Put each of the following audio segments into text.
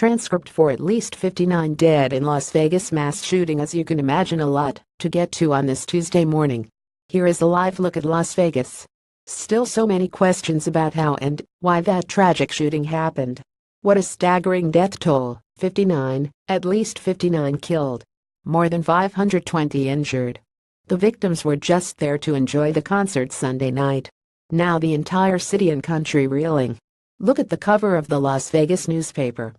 Transcript for at least 59 dead in Las Vegas mass shooting. As you can imagine, a lot to get to on this Tuesday morning. Here is a live look at Las Vegas. Still so many questions about how and why that tragic shooting happened. What a staggering death toll, 59, at least 59 killed. More than 520 injured. The victims were just there to enjoy the concert Sunday night. Now the entire city and country reeling. Look at the cover of the Las Vegas newspaper.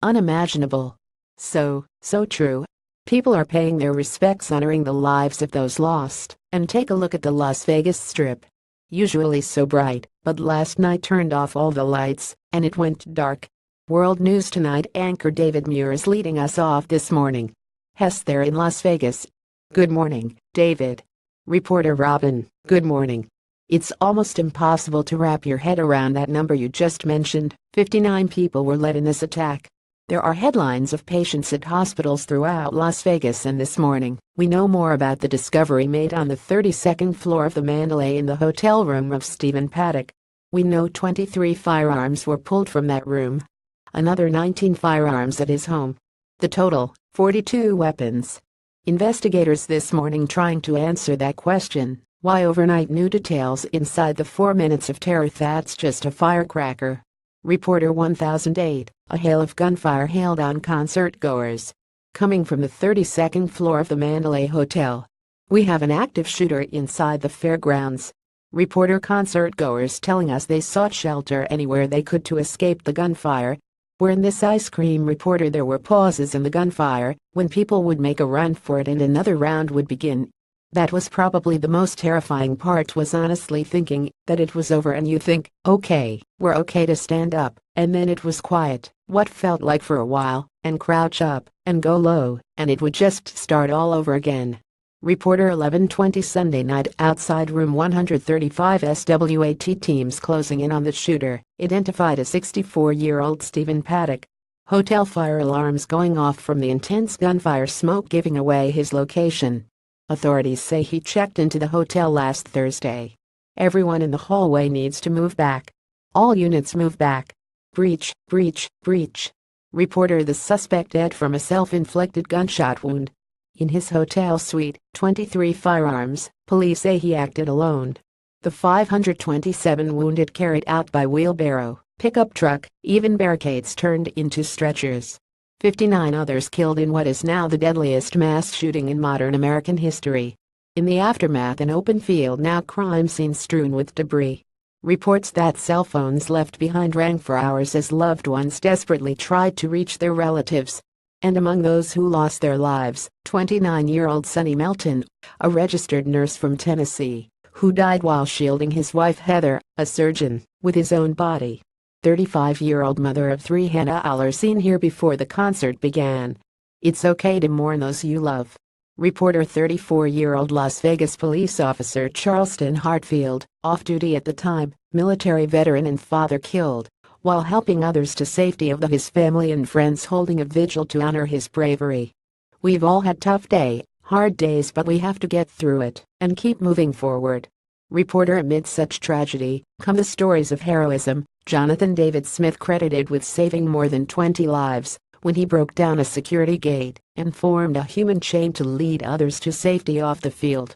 Unimaginable. So true. People are paying their respects, honoring the lives of those lost. And take a look at the Las Vegas Strip. Usually so bright, but last night turned off all the lights, and it went dark. World News Tonight anchor David Muir is leading us off this morning. Hess there in Las Vegas. Good morning, David. Reporter Robin, good morning. It's almost impossible to wrap your head around that number you just mentioned. 59 people were led in this attack. There are headlines of patients at hospitals throughout Las Vegas, and this morning, we know more about the discovery made on the 32nd floor of the Mandalay in the hotel room of Stephen Paddock. We know 23 firearms were pulled from that room. Another 19 firearms at his home. The total, 42 weapons. Investigators this morning trying to answer that question. Why overnight new details inside the 4 minutes of terror? That's just a firecracker. Reporter 1008, a hail of gunfire hailed on concert-goers. Coming from the 32nd floor of the Mandalay Hotel. We have an active shooter inside the fairgrounds. Reporter concert-goers telling us they sought shelter anywhere they could to escape the gunfire. Where in this ice cream reporter there were pauses in the gunfire, when people would make a run for it and another round would begin. That was probably the most terrifying part, was honestly thinking that it was over and you think, okay, we're okay to stand up, and then it was quiet, what felt like for a while, and crouch up, and go low, and it would just start all over again. Reporter 1120 Sunday night outside room 135. SWAT teams closing in on the shooter, identified as 64-year-old Stephen Paddock. Hotel fire alarms going off from the intense gunfire, smoke giving away his location. Authorities say he checked into the hotel last Thursday. Everyone in the hallway needs to move back. All units move back. Breach. Reporter: the suspect dead from a self-inflicted gunshot wound. In his hotel suite, 23 firearms, police say he acted alone. The 527 wounded carried out by wheelbarrow, pickup truck, even barricades turned into stretchers. 59 others killed in what is now the deadliest mass shooting in modern American history. In the aftermath, an open field, now crime scene strewn with debris. Reports that cell phones left behind rang for hours as loved ones desperately tried to reach their relatives. And among those who lost their lives, 29-year-old Sonny Melton, a registered nurse from Tennessee, who died while shielding his wife Heather, a surgeon, with his own body. 35-year-old mother of 3 Hannah Aller seen here before the concert began. It's okay to mourn those you love. Reporter 34-year-old Las Vegas police officer Charleston Hartfield, off duty at the time, military veteran and father killed, while helping others to safety of his family and friends, holding a vigil to honor his bravery. We've all had hard days, but we have to get through it and keep moving forward. Reporter: amid such tragedy, come the stories of heroism. Jonathan David Smith credited with saving more than 20 lives when he broke down a security gate and formed a human chain to lead others to safety off the field.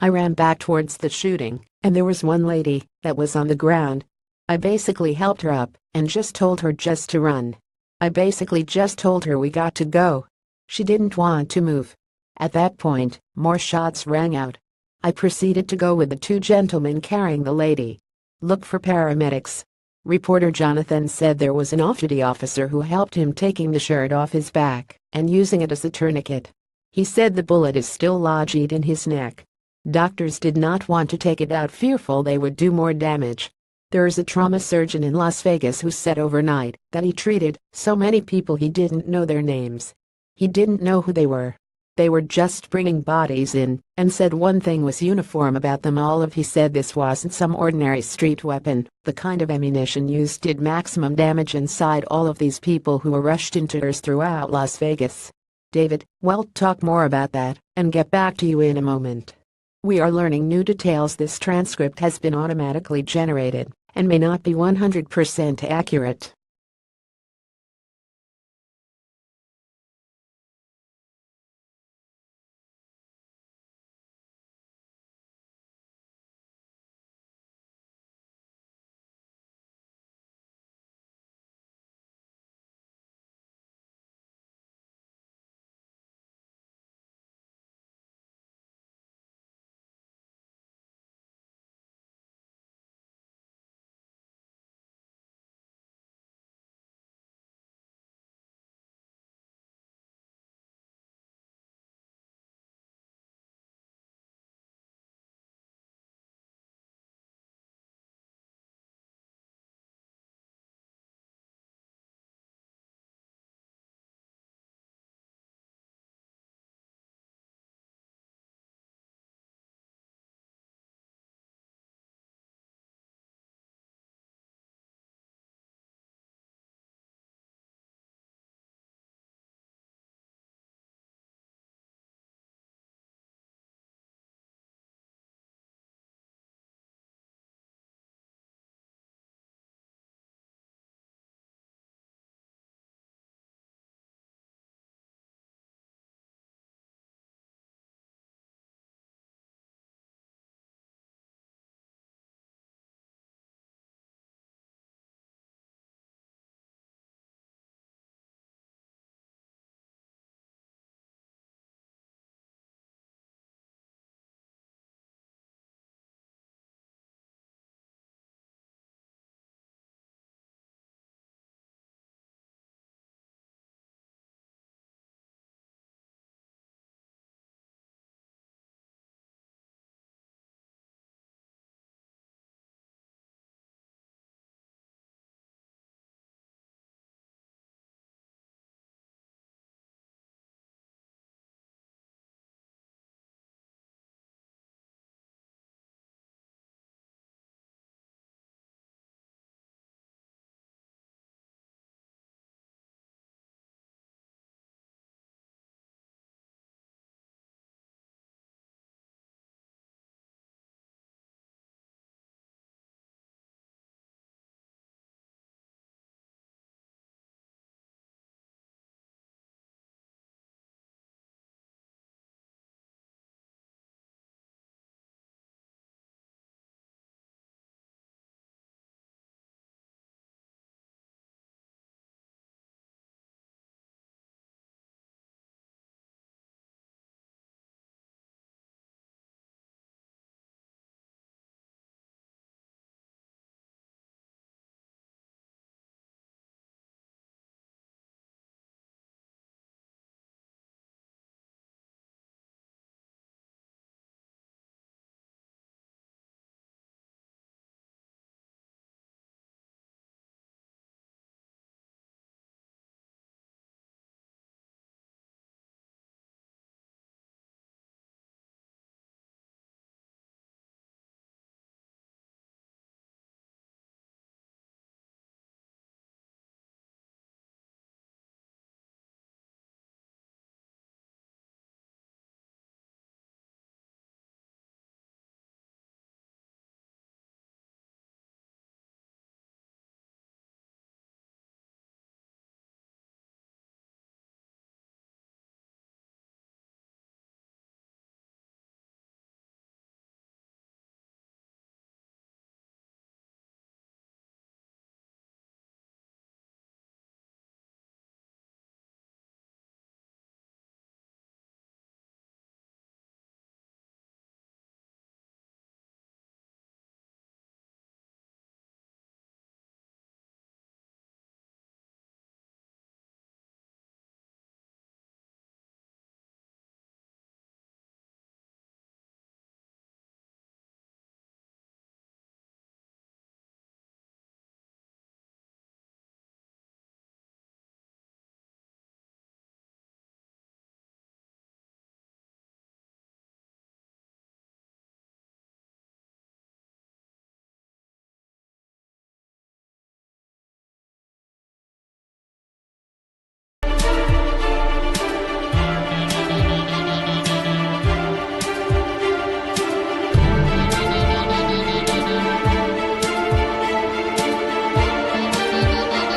I ran back towards the shooting, and there was one lady that was on the ground. I basically helped her up and just told her just to run. I basically just told her we got to go. She didn't want to move. At that point, more shots rang out. I proceeded to go with the 2 gentlemen carrying the lady. Look for paramedics. Reporter: Jonathan said there was an off-duty officer who helped him taking the shirt off his back and using it as a tourniquet. He said the bullet is still lodged in his neck. Doctors did not want to take it out, fearful they would do more damage. There is a trauma surgeon in Las Vegas who said overnight that he treated so many people he didn't know their names. He didn't know who they were. They were just bringing bodies in, and said one thing was uniform about them all. He said this wasn't some ordinary street weapon. The kind of ammunition used did maximum damage inside all of these people who were rushed into ERs throughout Las Vegas. David: we'll talk more about that and get back to you in a moment. We are learning new details. This transcript has been automatically generated and may not be 100% accurate.